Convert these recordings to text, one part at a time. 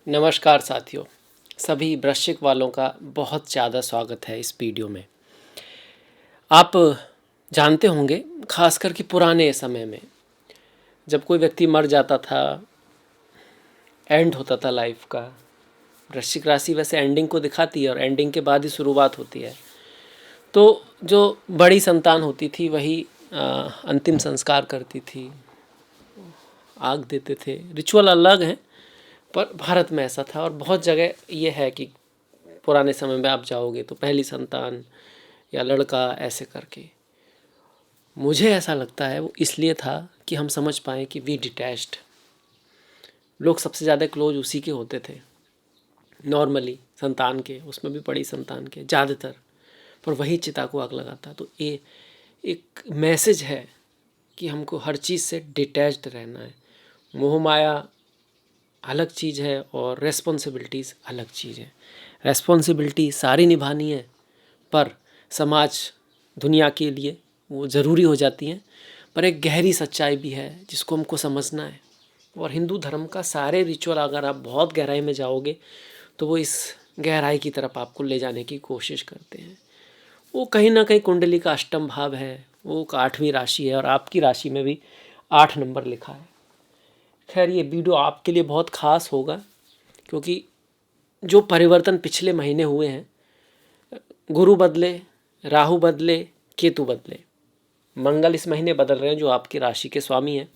नमस्कार साथियों, सभी वृश्चिक वालों का बहुत ज़्यादा स्वागत है इस वीडियो में। आप जानते होंगे, खास करके पुराने समय में जब कोई व्यक्ति मर जाता था, एंड होता था लाइफ का। वृश्चिक राशि वैसे एंडिंग को दिखाती है और एंडिंग के बाद ही शुरुआत होती है। तो जो बड़ी संतान होती थी वही अंतिम संस्कार करती थी, आग देते थे। रिचुअल अलग हैं, पर भारत में ऐसा था और बहुत जगह ये है कि पुराने समय में आप जाओगे तो पहली संतान या लड़का ऐसे करके। मुझे ऐसा लगता है वो इसलिए था कि हम समझ पाएँ कि वी डिटैच्ड। लोग सबसे ज़्यादा क्लोज उसी के होते थे नॉर्मली, संतान के, उसमें भी बड़ी संतान के ज़्यादातर, पर वही चिता को आग लगाता। तो ये एक मैसेज है कि हमको हर चीज़ से डिटैच्ड रहना है। मोह माया अलग चीज़ है और रेस्पॉन्सिबिलिटीज़ अलग चीज़ है। रेस्पॉन्सिबिलिटी सारी निभानी है, पर समाज दुनिया के लिए वो ज़रूरी हो जाती हैं, पर एक गहरी सच्चाई भी है जिसको हमको समझना है। और हिंदू धर्म का सारे रिचुअल अगर आप बहुत गहराई में जाओगे तो वो इस गहराई की तरफ आपको ले जाने की कोशिश करते हैं। वो कहीं ना कहीं कुंडली का अष्टम भाव है, वो 8वीं राशि है और आपकी राशि में भी 8 नंबर लिखा है। खैर, ये वीडियो आपके लिए बहुत ख़ास होगा क्योंकि जो परिवर्तन पिछले महीने हुए हैं, गुरु बदले, राहु बदले, केतु बदले, मंगल इस महीने बदल रहे हैं जो आपकी राशि के स्वामी हैं,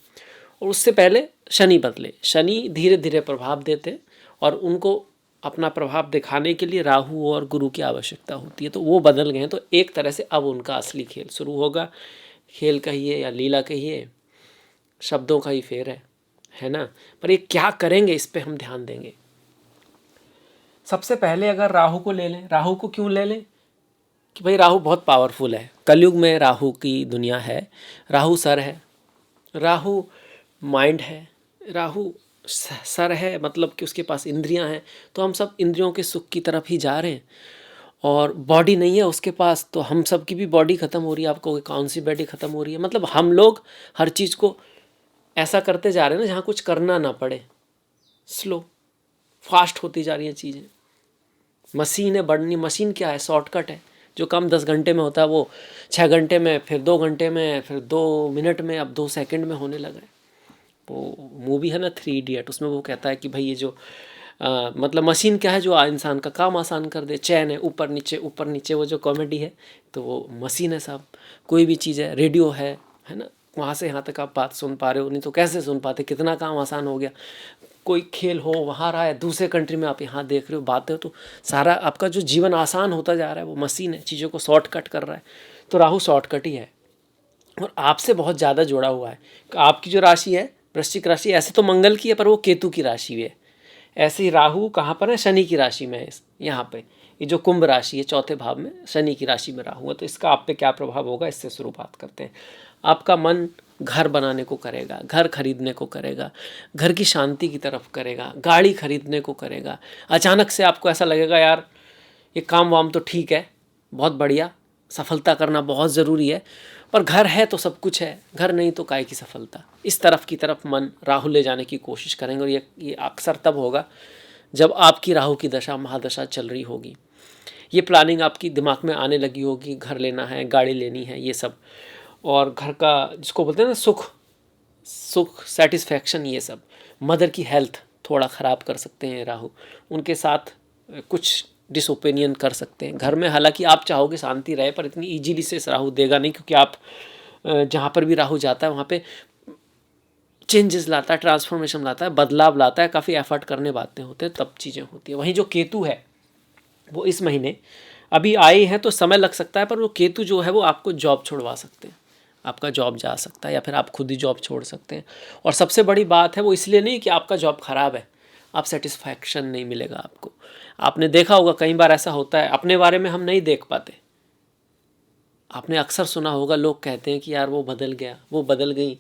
और उससे पहले शनि बदले। शनि धीरे धीरे प्रभाव देते और उनको अपना प्रभाव दिखाने के लिए राहु और गुरु की आवश्यकता होती है, तो वो बदल गए हैं। तो एक तरह से अब उनका असली खेल शुरू होगा। खेल कहिए या लीला कहिए, शब्दों का ही फेर है ना। पर ये क्या करेंगे इस पे हम ध्यान देंगे। सबसे पहले अगर राहु को ले लें, राहु को क्यों ले लें कि भाई राहु बहुत पावरफुल है। कलयुग में राहु की दुनिया है। राहु सर है, राहु माइंड है, राहु सर है, मतलब कि उसके पास इंद्रियां हैं। तो हम सब इंद्रियों के सुख की तरफ ही जा रहे हैं और बॉडी नहीं है उसके पास, तो हम सब की भी बॉडी ख़त्म हो रही है। आपको कौन सी बॉडी ख़त्म हो रही है, मतलब हम लोग हर चीज़ को ऐसा करते जा रहे हैं ना जहाँ कुछ करना ना पड़े। स्लो फास्ट होती जा रही हैं चीज़ें। मशीन है बढ़नी, मशीन क्या है, शॉर्टकट है। जो काम 10 घंटे में होता है वो 6 घंटे में, फिर 2 घंटे में, फिर 2 मिनट में, अब 2 सेकंड में होने लगा है। वो मूवी है ना 3 इडियट, उसमें वो कहता है कि भाई ये जो मतलब मशीन क्या है जो इंसान का काम आसान कर दे। चैन है ऊपर नीचे ऊपर नीचे, वो जो कॉमेडी है, तो वो मशीन है साहब। कोई भी चीज़ है, रेडियो है ना, वहाँ से यहाँ तक आप बात सुन पा रहे हो, नहीं तो कैसे सुन पाते। कितना काम आसान हो गया। कोई खेल हो वहाँ रहा है, दूसरे कंट्री में आप यहाँ देख रहे हो, बातें हो, तो सारा आपका जो जीवन आसान होता जा रहा है वो मशीन है, चीज़ों को शॉर्टकट कर रहा है। तो राहु शॉर्टकट ही है और आपसे बहुत ज़्यादा जुड़ा हुआ है। आपकी जो राशि है वृश्चिक राशि, ऐसे तो मंगल की है पर वो केतु की राशि भी है। ऐसे ही राहु कहाँ पर है, शनि की राशि में है। यहाँ पे ये जो कुंभ राशि है चौथे भाव में, शनि की राशि में राहु है। तो इसका आप पे क्या प्रभाव होगा, इससे शुरुआत करते हैं। आपका मन घर बनाने को करेगा, घर खरीदने को करेगा, घर की शांति की तरफ करेगा, गाड़ी खरीदने को करेगा। अचानक से आपको ऐसा लगेगा यार ये काम वाम तो ठीक है, बहुत बढ़िया, सफलता करना बहुत ज़रूरी है, पर घर है तो सब कुछ है, घर नहीं तो काय की सफलता। इस तरफ की तरफ मन राहु ले जाने की कोशिश करेंगे और ये अक्सर तब होगा जब आपकी राहु की दशा महादशा चल रही होगी। ये प्लानिंग आपकी दिमाग में आने लगी होगी, घर लेना है, गाड़ी लेनी है, ये सब, और घर का जिसको बोलते हैं ना सुख सुख सेटिस्फैक्शन, ये सब। मदर की हेल्थ थोड़ा ख़राब कर सकते हैं राहु, उनके साथ कुछ डिसओपिनियन कर सकते हैं घर में। हालांकि आप चाहोगे शांति रहे, पर इतनी इजीली से राहु देगा नहीं, क्योंकि आप जहाँ पर भी राहु जाता है वहाँ पे चेंजेस लाता है, ट्रांसफॉर्मेशन लाता है, बदलाव लाता है, काफ़ी एफर्ट करने बातें होते हैं, तब चीज़ें होती है। वहीं जो केतु है वो इस महीने अभी आए हैं तो समय लग सकता है, पर वो केतु जो है वो आपको जॉब छुड़वा सकते हैं, आपका जॉब जा सकता है या फिर आप खुद ही जॉब छोड़ सकते हैं। और सबसे बड़ी बात है वो इसलिए नहीं कि आपका जॉब ख़राब है, आप सेटिस्फैक्शन नहीं मिलेगा आपको। आपने देखा होगा कई बार ऐसा होता है, अपने बारे में हम नहीं देख पाते। आपने अक्सर सुना होगा लोग कहते हैं कि यार वो बदल गया, वो बदल गई,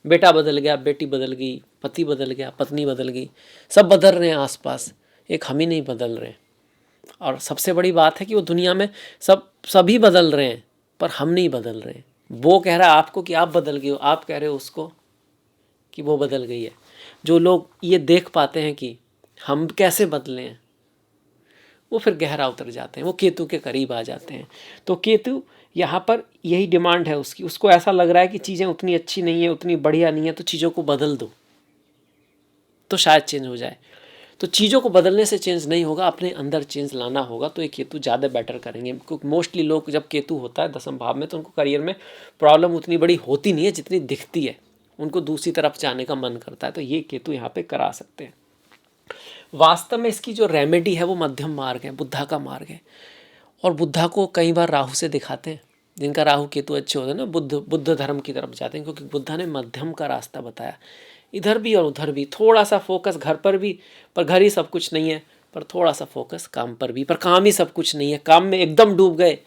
बेटा बदल गया, बेटी बदल गई, पति बदल गया, पत्नी बदल गई, सब बदल रहे हैं आसपास, एक हम ही नहीं बदल रहे। और सबसे बड़ी बात है कि वो दुनिया में सभी बदल रहे हैं, पर हम नहीं बदल रहे हैं। वो कह रहा है आपको कि आप बदल गए हो, आप कह रहे हो उसको कि वो बदल गई है। जो लोग ये देख पाते हैं कि हम कैसे बदलें हैं, वो फिर गहरा उतर जाते हैं, वो केतु के करीब आ जाते हैं। तो केतु यहाँ पर यही डिमांड है उसकी, उसको ऐसा लग रहा है कि चीज़ें उतनी अच्छी नहीं है, उतनी बढ़िया नहीं है, तो चीज़ों को बदल दो तो शायद चेंज हो जाए। तो चीज़ों को बदलने से चेंज नहीं होगा, अपने अंदर चेंज लाना होगा। तो ये केतु ज़्यादा बेटर करेंगे, क्योंकि मोस्टली लोग जब केतु होता है दसम भाव में तो उनको करियर में प्रॉब्लम उतनी बड़ी होती नहीं है जितनी दिखती है, उनको दूसरी तरफ जाने का मन करता है। तो ये केतु यहाँ पे करा सकते हैं। वास्तव में इसकी जो रेमेडी है वो मध्यम मार्ग है, बुद्धा का मार्ग है। और बुद्धा को कई बार राहु से दिखाते हैं, जिनका राहु केतु अच्छे होते हैं ना, बुद्ध धर्म की तरफ जाते हैं, क्योंकि बुद्धा ने मध्यम का रास्ता बताया। इधर भी और उधर भी थोड़ा सा फोकस, घर पर भी, पर घर ही सब कुछ नहीं है, पर थोड़ा सा फोकस काम पर भी, पर काम ही सब कुछ नहीं है। काम में एकदम डूब गए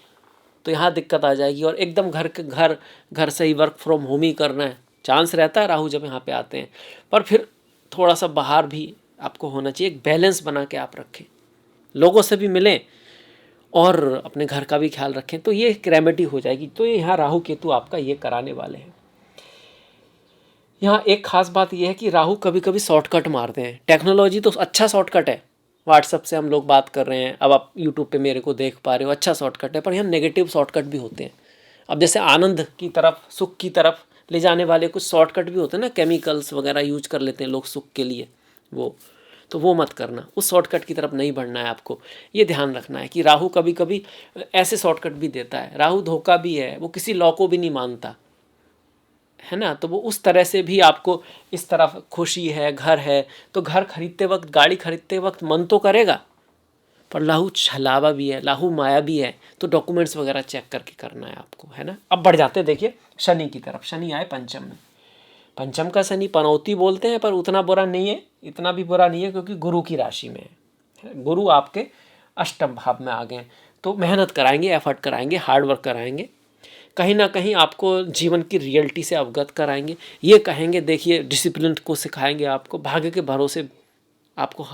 तो यहाँ दिक्कत आ जाएगी। और एकदम घर से ही वर्क फ्रॉम होम ही करना है, चांस रहता है राहु जब यहाँ पे आते हैं। पर फिर थोड़ा सा बाहर भी आपको होना चाहिए, एक बैलेंस बना के आप रखें, लोगों से भी मिलें और अपने घर का भी ख्याल रखें, तो ये एक रेमेडी हो जाएगी। तो ये यहाँ राहु केतु आपका ये कराने वाले हैं। यहाँ एक खास बात यह है कि राहु कभी कभी शॉर्टकट मारते हैं। टेक्नोलॉजी तो अच्छा शॉर्टकट है, व्हाट्सअप से हम लोग बात कर रहे हैं, अब आप यूट्यूब पे मेरे को देख पा रहे हो, अच्छा शॉर्टकट है। पर यहाँ नेगेटिव शॉर्टकट भी होते हैं। अब जैसे आनंद की तरफ, सुख की तरफ ले जाने वाले कुछ शॉर्टकट भी होते हैं ना, केमिकल्स वगैरह यूज कर लेते हैं लोग सुख के लिए, वो मत करना, उस शॉर्टकट की तरफ नहीं बढ़ना है आपको। ये ध्यान रखना है कि राहु कभी कभी ऐसे शॉर्टकट भी देता है। राहु धोखा भी है, वो किसी लॉ को भी नहीं मानता है ना। तो वो उस तरह से भी आपको इस तरफ, खुशी है, घर है, तो घर खरीदते वक्त, गाड़ी खरीदते वक्त मन तो करेगा, पर राहु छलावा भी है, राहु माया भी है, तो डॉक्यूमेंट्स वगैरह चेक करके करना है आपको, है ना। अब बढ़ जाते हैं देखिए शनि की तरफ। शनि आए पंचम में। पंचम का शनि पनौती बोलते हैं, पर उतना बुरा नहीं है, इतना भी बुरा नहीं है, क्योंकि गुरु की राशि में है। गुरु आपके अष्टम भाव में आ गए, तो मेहनत कराएंगे, एफर्ट कराएंगे, हार्ड वर्क कराएंगे, कहीं ना कहीं आपको जीवन की रियलिटी से अवगत कराएंगे। ये कहेंगे देखिए, डिसिप्लिन को सिखाएंगे आपको, भाग्य के भरोसे आपको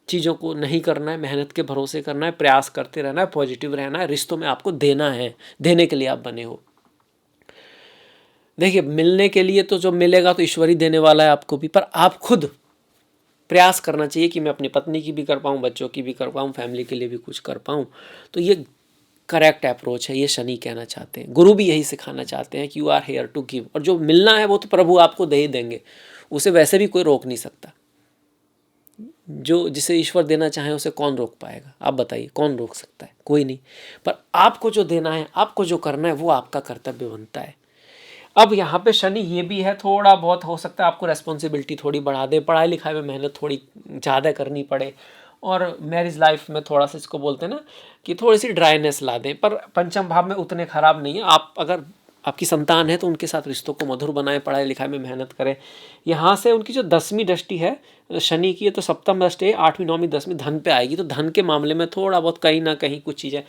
चीज़ों को नहीं करना है, मेहनत के भरोसे करना है, प्रयास करते रहना है, पॉजिटिव रहना है, रिश्तों में आपको देना है, देने के लिए आप बने हो। देखिए मिलने के लिए तो जो मिलेगा तो ईश्वर ही देने वाला है आपको भी, पर आप खुद प्रयास करना चाहिए कि मैं अपनी पत्नी की भी कर पाऊँ, बच्चों की भी कर पाऊँ, फैमिली के लिए भी कुछ कर पाऊँ। तो ये करेक्ट अप्रोच है, ये शनि कहना चाहते हैं। गुरु भी यही सिखाना चाहते हैं कि you are here to give, और जो मिलना है वो तो प्रभु आपको दे ही देंगे, उसे वैसे भी कोई रोक नहीं सकता। जो जिसे ईश्वर देना चाहे उसे कौन रोक पाएगा, आप बताइए, कौन रोक सकता है? कोई नहीं। पर आपको जो देना है, आपको जो करना है, वो आपका कर्तव्य बनता है। अब यहाँ पे शनि ये भी है, थोड़ा बहुत हो सकता है आपको रेस्पॉन्सिबिलिटी थोड़ी बढ़ा दे, पढ़ाई लिखाई में मेहनत थोड़ी ज़्यादा करनी पड़े, और मैरिज लाइफ में थोड़ा सा, इसको बोलते हैं ना कि थोड़ी सी ड्राइनेस ला दें। पर पंचम भाव में उतने खराब नहीं है। आप अगर आपकी संतान है तो उनके साथ रिश्तों को मधुर बनाएं, पढ़ाई लिखाई में मेहनत करें। यहाँ से उनकी जो 10वीं दृष्टि है शनि की, है तो सप्तम दृष्टि है, 8वीं 9वीं 10वीं धन पे आएगी। तो धन के मामले में थोड़ा बहुत कहीं ना कहीं कुछ चीज़ें,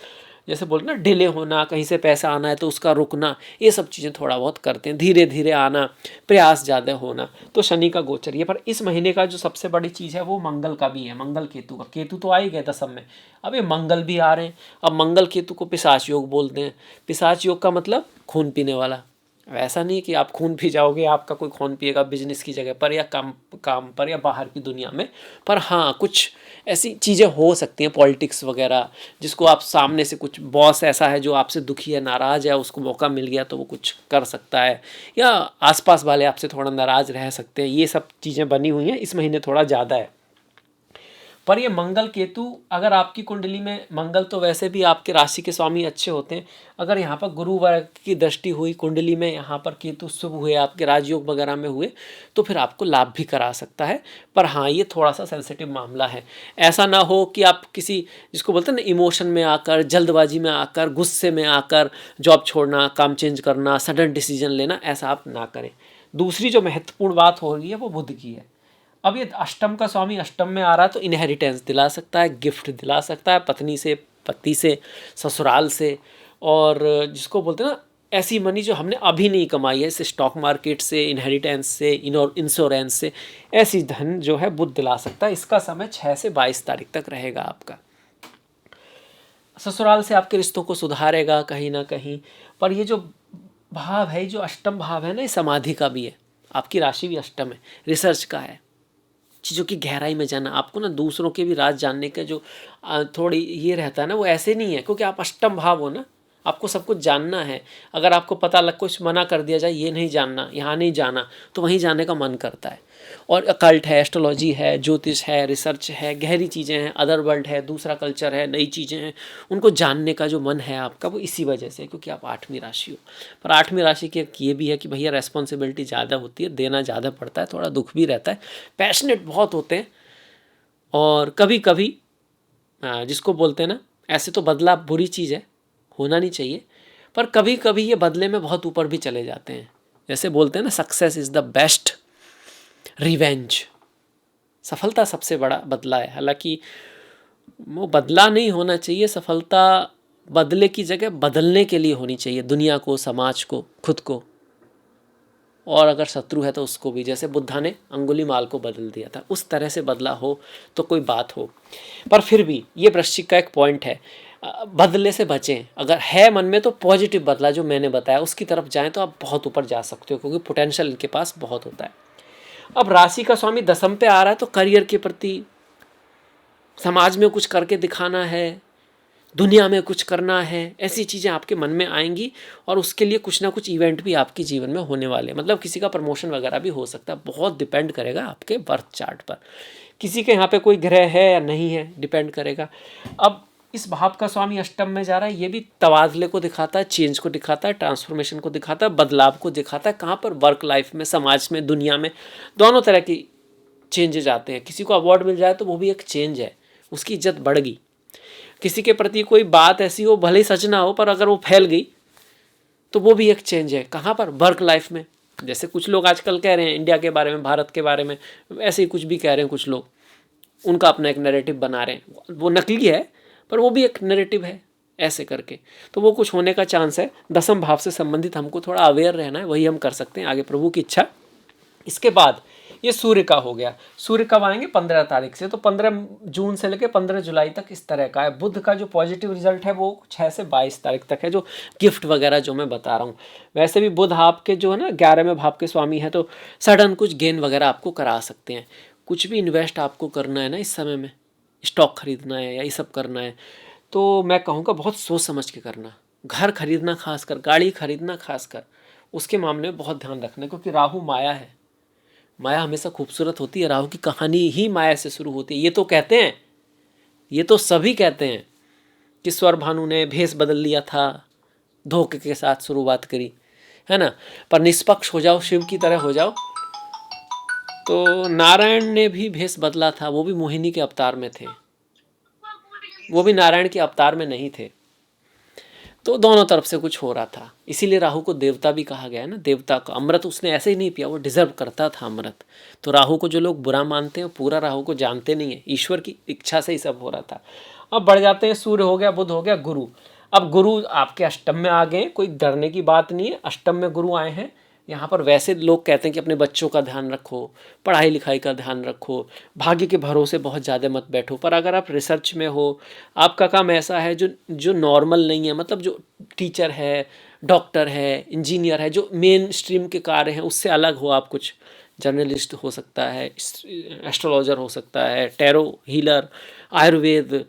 जैसे बोलते ना डिले होना, कहीं से पैसा आना है तो उसका रुकना, ये सब चीज़ें थोड़ा बहुत करते हैं, धीरे धीरे आना, प्रयास ज़्यादा होना। तो शनि का गोचर ये। पर इस महीने का जो सबसे बड़ी चीज़ है वो मंगल का भी है, मंगल केतु का। केतु तो आ ही गए दसम में, अब ये मंगल भी आ रहे हैं। अब मंगल केतु को पिशाच योग बोलते हैं। पिशाच योग का मतलब खून पीने वाला। ऐसा नहीं कि आप खून पी जाओगे, आपका कोई खून पिएगा बिजनेस की जगह पर, या काम पर, या बाहर की दुनिया में। पर हाँ, कुछ ऐसी चीज़ें हो सकती हैं, पॉलिटिक्स वगैरह, जिसको आप सामने से, कुछ बॉस ऐसा है जो आपसे दुखी है, नाराज़ है, उसको मौका मिल गया तो वो कुछ कर सकता है, या आसपास वाले आपसे थोड़ा नाराज़ रह सकते हैं। ये सब चीज़ें बनी हुई हैं, इस महीने थोड़ा ज़्यादा है। पर ये मंगल केतु, अगर आपकी कुंडली में, मंगल तो वैसे भी आपके राशि के स्वामी अच्छे होते हैं, अगर यहाँ पर गुरुवार की दृष्टि हुई कुंडली में, यहाँ पर केतु शुभ हुए, आपके राजयोग वगैरह में हुए, तो फिर आपको लाभ भी करा सकता है। पर हाँ, ये थोड़ा सा सेंसिटिव मामला है। ऐसा ना हो कि आप किसी, जिसको बोलते हैं ना, इमोशन में आकर, जल्दबाजी में आकर, गुस्से में आकर जॉब छोड़ना, काम चेंज करना, सडन डिसीजन लेना, ऐसा आप ना करें। दूसरी जो महत्वपूर्ण बात हो रही है वो बुध की है। अब ये अष्टम का स्वामी अष्टम में आ रहा है, तो इनहेरिटेंस दिला सकता है, गिफ्ट दिला सकता है, पत्नी से, पति से, ससुराल से, और जिसको बोलते हैं ना, ऐसी मनी जो हमने अभी नहीं कमाई है, जैसे स्टॉक मार्केट से, इनहेरिटेंस से, इंश्योरेंस से, ऐसी धन जो है बुध दिला सकता है। इसका समय 6 से 22 तारीख तक रहेगा आपका। ससुराल से आपके रिश्तों को सुधारेगा कहीं ना कहीं। पर ये जो भाव है, जो अष्टम भाव है ना, ये समाधि का भी है, आपकी राशि भी अष्टम है, रिसर्च का है, चीज़ों की गहराई में जाना। आपको ना दूसरों के भी राज जानने का जो थोड़ी ये रहता है ना, वो ऐसे नहीं है, क्योंकि आप अष्टम भाव हो ना, आपको सब कुछ जानना है। अगर आपको पता लग कुछ मना कर दिया जाए, ये नहीं जानना, यहाँ नहीं जाना, तो वहीं जाने का मन करता है। और अकल्ट है, एस्ट्रोलॉजी है, ज्योतिष है, रिसर्च है, गहरी चीज़ें हैं, अदर वर्ल्ड है, दूसरा कल्चर है, नई चीज़ें हैं, उनको जानने का जो मन है आपका, वो इसी वजह से है, क्योंकि आप 8वीं राशि हो। पर 8वीं राशि की एक ये भी है कि भैया रेस्पॉन्सिबिलिटी ज़्यादा होती है, देना ज़्यादा पड़ता है, थोड़ा दुख भी रहता है, पैशनेट बहुत होते हैं। और कभी कभी जिसको बोलते हैं ना, ऐसे तो बदला बुरी चीज़ है, होना नहीं चाहिए, पर कभी कभी ये बदले में बहुत ऊपर भी चले जाते हैं। जैसे बोलते हैं ना, success is the best revenge. सफलता सबसे बड़ा बदला है। हालांकि वो बदला नहीं होना चाहिए, सफलता बदले की जगह बदलने के लिए होनी चाहिए, दुनिया को, समाज को, खुद को, और अगर शत्रु है तो उसको भी। जैसे बुद्धा ने अंगुलीमाल को बदल दिया था, उस तरह से बदला हो तो कोई बात हो। पर फिर भी ये वृश्चिक का एक पॉइंट है, बदले से बचें। अगर है मन में तो पॉजिटिव बदला जो मैंने बताया उसकी तरफ जाएं तो आप बहुत ऊपर जा सकते हो, क्योंकि पोटेंशियल इनके पास बहुत होता है। अब राशि का स्वामी दसम पे आ रहा है, तो करियर के प्रति, समाज में कुछ करके दिखाना है, दुनिया में कुछ करना है, ऐसी चीज़ें आपके मन में आएंगी। और उसके लिए कुछ ना कुछ इवेंट भी आपके जीवन में होने वाले हैं, मतलब किसी का प्रमोशन वगैरह भी हो सकता है। बहुत डिपेंड करेगा आपके बर्थ चार्ट पर, किसी के यहाँ पे कोई ग्रह है या नहीं है, डिपेंड करेगा। अब इस भाव का स्वामी अष्टम में जा रहा है, ये भी तबादले को दिखाता है, चेंज को दिखाता है, ट्रांसफॉर्मेशन को दिखाता है, बदलाव को दिखाता है। कहाँ पर? वर्क लाइफ में, समाज में, दुनिया में, दोनों तरह की चेंजेज आते हैं। किसी को अवार्ड मिल जाए तो वो भी एक चेंज है, उसकी इज्जत बढ़ गई। किसी के प्रति कोई बात ऐसी हो, भले ही सच ना हो, पर अगर वो फैल गई तो वो भी एक चेंज है। कहाँ पर? वर्क लाइफ में। जैसे कुछ लोग आजकल कह रहे हैं इंडिया के बारे में, भारत के बारे में, ऐसे ही कुछ भी कह रहे हैं कुछ लोग, उनका अपना एक नैरेटिव बना रहे हैं। वो नकली है पर वो भी एक नैरेटिव है, ऐसे करके। तो वो कुछ होने का चांस है। दसम भाव से संबंधित हमको थोड़ा अवेयर रहना है, वही हम कर सकते हैं, आगे प्रभु की इच्छा। इसके बाद ये सूर्य का हो गया। सूर्य कब आएंगे? 15 तारीख से। तो 15 जून से लेकर 15 जुलाई तक इस तरह का है। बुध का जो पॉजिटिव रिजल्ट है वो 6 से 22 तारीख तक है, जो गिफ्ट वगैरह जो मैं बता रहा हूँ। वैसे भी बुध आपके जो है ना 11वें भाव के स्वामी है, तो सडन कुछ गेन वगैरह आपको करा सकते हैं। कुछ भी इन्वेस्ट आपको करना है ना इस समय में, स्टॉक खरीदना है या ये सब करना है, तो मैं कहूँगा बहुत सोच समझ के करना। घर खरीदना खासकर, गाड़ी खरीदना खासकर, उसके मामले में बहुत ध्यान रखना, क्योंकि राहु माया है। माया हमेशा खूबसूरत होती है, राहु की कहानी ही माया से शुरू होती है। ये तो कहते हैं, ये तो सभी कहते हैं कि स्वर भानु ने भेष बदल लिया था, धोखे के साथ शुरुआत करी, है ना। पर निष्पक्ष हो जाओ, शिव की तरह हो जाओ, तो नारायण ने भी भेष बदला था, वो भी मोहिनी के अवतार में थे, वो भी नारायण के अवतार में नहीं थे। तो दोनों तरफ से कुछ हो रहा था, इसीलिए राहु को देवता भी कहा गया है ना। देवता का अमृत उसने ऐसे ही नहीं पिया, वो डिजर्व करता था अमृत। तो राहु को जो लोग बुरा मानते हैं, पूरा राहु को जानते नहीं है, ईश्वर की इच्छा से ही सब हो रहा था। अब बढ़ जाते हैं, सूर्य हो गया, बुध हो गया, गुरु। अब गुरु आपके अष्टम में आ गए, कोई डरने की बात नहीं है, अष्टम में गुरु आए हैं। यहाँ पर वैसे लोग कहते हैं कि अपने बच्चों का ध्यान रखो, पढ़ाई लिखाई का ध्यान रखो, भाग्य के भरोसे बहुत ज़्यादा मत बैठो। पर अगर आप रिसर्च में हो, आपका काम ऐसा है जो जो नॉर्मल नहीं है, मतलब जो टीचर है, डॉक्टर है, इंजीनियर है, जो मेन स्ट्रीम के कार्य हैं उससे अलग हो, आप कुछ जर्नलिस्ट हो सकता है, एस्ट्रोलॉजर हो सकता है, टैरो हीलर, आयुर्वेद,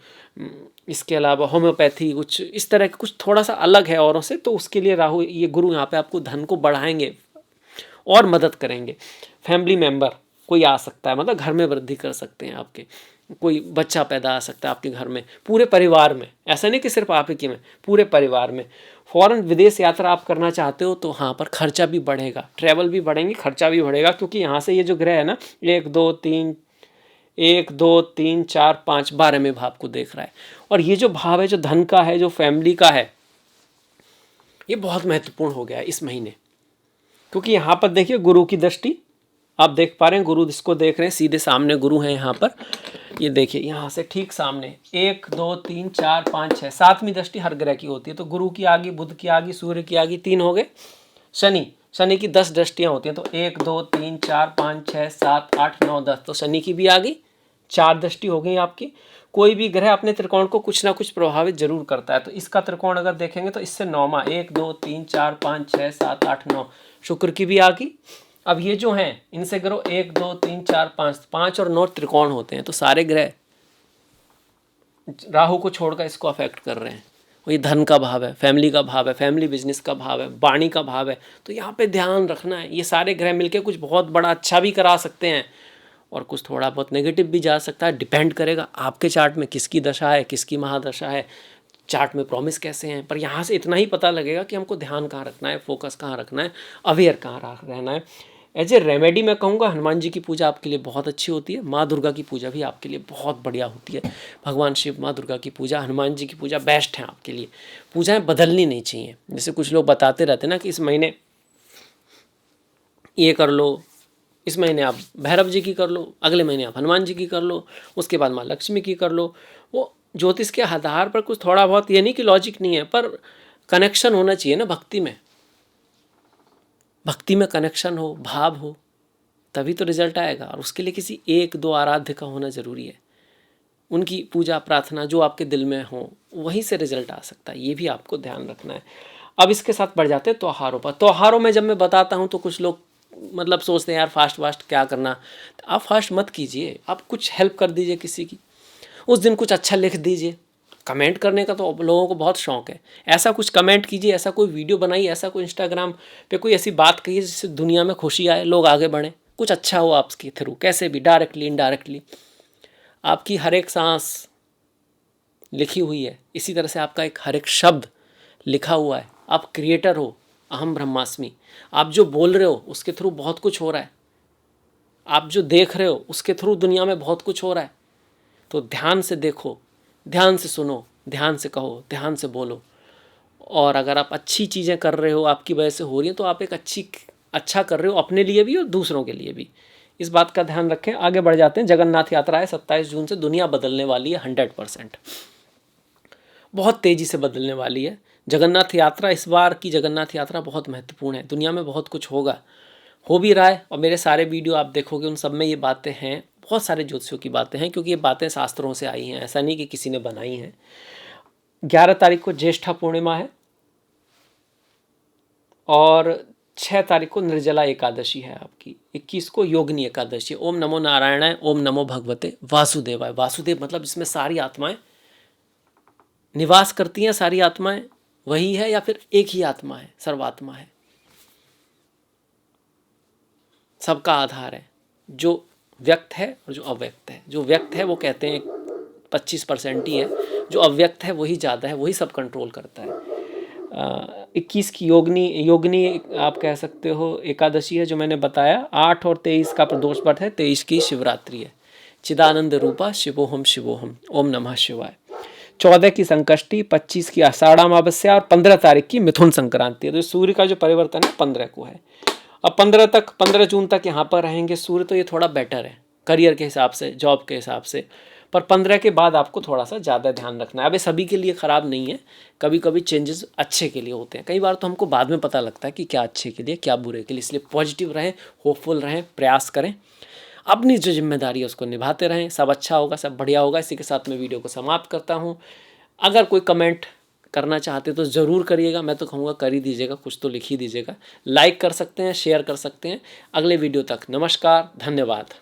इसके अलावा होम्योपैथी, कुछ इस तरह का कुछ थोड़ा सा अलग है औरों से, तो उसके लिए राहु, ये गुरु यहाँ पे आपको धन को बढ़ाएंगे और मदद करेंगे। फैमिली मेंबर कोई आ सकता है, मतलब घर में वृद्धि कर सकते हैं, आपके कोई बच्चा पैदा आ सकता है आपके घर में, पूरे परिवार में, ऐसा नहीं कि सिर्फ आप ही के में, पूरे परिवार में। फॉरेन विदेश यात्रा आप करना चाहते हो तो हाँ, पर खर्चा भी बढ़ेगा, ट्रैवल भी बढ़ेंगे, खर्चा भी बढ़ेगा, क्योंकि यहाँ से ये जो ग्रह है ना, 1 2 3 1 2 3 4 5 12वें भाव को देख रहा है। और ये जो भाव है, जो धन का है, जो फैमिली का है, ये बहुत महत्वपूर्ण हो गया है इस महीने। क्योंकि यहाँ पर देखिए गुरु की दृष्टि आप देख पा रहे हैं, गुरु जिसको देख रहे हैं सीधे सामने गुरु हैं यहाँ पर, ये देखिए यहाँ से ठीक सामने 1 2 3 4 5 6 7वीं दृष्टि हर ग्रह की होती है। तो गुरु की आ गई, बुध की आ गई, सूर्य की आ गई, 3 हो गए। शनि की 10 दृष्टियाँ होती हैं, तो 1 2 3 4 5 6 7 8 9 10, तो शनि की भी आ गई, 4 दृष्टि हो गई आपकी। कोई भी ग्रह अपने त्रिकोण को कुछ ना कुछ प्रभावित जरूर करता है, तो इसका त्रिकोण अगर देखेंगे तो इससे 9वां, 1 2 3 4 5 6 7 8 9, शुक्र की भी आ गई, अब ये जो हैं इनसे करो 1 2 3 4 5, 5 और 9 त्रिकोण होते हैं, तो सारे ग्रह राहु को छोड़कर इसको अफेक्ट कर रहे हैं। वही धन का भाव है, फैमिली का भाव है, फैमिली बिजनेस का भाव है, वाणी का भाव है, तो यहाँ पे ध्यान रखना है। ये सारे ग्रह मिलके कुछ बहुत बड़ा अच्छा भी करा सकते हैं और कुछ थोड़ा बहुत नेगेटिव भी जा सकता है। डिपेंड करेगा आपके चार्ट में किसकी दशा है, किसकी महादशा है, चार्ट में प्रॉमिस कैसे हैं। पर यहाँ से इतना ही पता लगेगा कि हमको ध्यान कहाँ रखना है, फोकस कहाँ रखना है, अवेयर कहाँ रहना है। एज ए रेमेडी मैं कहूँगा हनुमान जी की पूजा आपके लिए बहुत अच्छी होती है। माँ दुर्गा की पूजा भी आपके लिए बहुत बढ़िया होती है। भगवान शिव, माँ दुर्गा की पूजा, हनुमान जी की पूजा बेस्ट है आपके लिए। पूजाएं बदलनी नहीं चाहिए। जैसे कुछ लोग बताते रहते हैं ना कि इस महीने ये कर लो, इस महीने आप भैरव जी की कर लो, अगले महीने आप हनुमान जी की कर लो, उसके बाद माँ लक्ष्मी की कर लो। वो ज्योतिष के आधार पर कुछ थोड़ा बहुत, ये नहीं कि लॉजिक नहीं है, पर कनेक्शन होना चाहिए ना भक्ति में। भक्ति में कनेक्शन हो, भाव हो, तभी तो रिजल्ट आएगा। और उसके लिए किसी 1 2 आराध्य का होना ज़रूरी है। उनकी पूजा प्रार्थना जो आपके दिल में हो, वहीं से रिजल्ट आ सकता है। ये भी आपको ध्यान रखना है। अब इसके साथ बढ़ जाते हैं त्योहारों पर। त्योहारों में जब मैं बताता हूँ तो कुछ लोग मतलब सोचते हैं यार फास्ट वास्ट क्या करना। तो आप फास्ट मत कीजिए, आप कुछ हेल्प कर दीजिए किसी की। उस दिन कुछ अच्छा लिख दीजिए। कमेंट करने का तो लोगों को बहुत शौक है। ऐसा कुछ कमेंट कीजिए, ऐसा कोई वीडियो बनाइए, ऐसा कोई इंस्टाग्राम पे कोई ऐसी बात कहिए जिससे दुनिया में खुशी आए, लोग आगे बढ़ें, कुछ अच्छा हो आपके थ्रू, कैसे भी, डायरेक्टली इनडायरेक्टली। आपकी हर एक सांस लिखी हुई है, इसी तरह से आपका एक हर एक शब्द लिखा हुआ है। आप क्रिएटर हो, अहम ब्रह्मास्मि। आप जो बोल रहे हो उसके थ्रू बहुत कुछ हो रहा है। आप जो देख रहे हो उसके थ्रू दुनिया में बहुत कुछ हो रहा है। तो ध्यान से देखो, ध्यान से सुनो, ध्यान से कहो, ध्यान से बोलो। और अगर आप अच्छी चीज़ें कर रहे हो, आपकी वजह से हो रही है, तो आप एक अच्छा कर रहे हो अपने लिए भी और दूसरों के लिए भी। इस बात का ध्यान रखें। आगे बढ़ जाते हैं। जगन्नाथ यात्रा है 27 जून से, दुनिया बदलने वाली है 100%। बहुत तेज़ी से बदलने वाली है जगन्नाथ यात्रा। इस बार की जगन्नाथ यात्रा बहुत महत्वपूर्ण है। दुनिया में बहुत कुछ होगा, हो भी रहा है। और मेरे सारे वीडियो आप देखोगे उन सब में ये बातें हैं, बहुत सारे ज्योतिषियों की बातें हैं, क्योंकि ये बातें शास्त्रों से आई हैं, ऐसा नहीं कि किसी ने बनाई हैं। 11 तारीख को ज्येष्ठा पूर्णिमा है और 6 तारीख को निर्जला एकादशी है आपकी। 21 को योगिनी एकादशी। ओम नमो नारायणाय, ओम नमो भगवते वासुदेवाय। वासुदेव मतलब इसमें सारी आत्माएं निवास करती हैं। सारी आत्माएं वही है या फिर एक ही आत्मा है, सर्वात्मा है, सबका आधार है, जो व्यक्त है और जो अव्यक्त है। जो व्यक्त है वो कहते हैं 25% ही है, जो अव्यक्त है वही ज़्यादा है, वही सब कंट्रोल करता है। 21 की योगिनी आप कह सकते हो एकादशी है जो मैंने बताया। 8 और 23 का प्रदोष व्रत है, 23 की शिवरात्रि है। चिदानंद रूपा शिवोहम शिवोहम, ओम नमः शिवाय। 14 की संकष्टी, 25 की आषाढ़ अमावस्या और 15 तारीख की मिथुन संक्रांति है। तो सूर्य का जो परिवर्तन है 15 को है। अब 15 जून तक यहाँ पर रहेंगे सूर्य, तो ये थोड़ा बेटर है करियर के हिसाब से, जॉब के हिसाब से। पर 15 के बाद आपको थोड़ा सा ज़्यादा ध्यान रखना है। अब ये सभी के लिए ख़राब नहीं है, कभी कभी चेंजेस अच्छे के लिए होते हैं। कई बार तो हमको बाद में पता लगता है कि क्या अच्छे के लिए, क्या बुरे के लिए। इसलिए पॉजिटिव रहें, होपफुल रहें, प्रयास करें, अपनी जो जिम्मेदारी है उसको निभाते रहें। सब अच्छा होगा, सब बढ़िया होगा। इसी के साथ मैं वीडियो को समाप्त करता हूँ। अगर कोई कमेंट करना चाहते तो ज़रूर करिएगा। मैं तो कहूँगा कर ही दीजिएगा, कुछ तो लिख ही दीजिएगा। लाइक कर सकते हैं, शेयर कर सकते हैं। अगले वीडियो तक नमस्कार, धन्यवाद।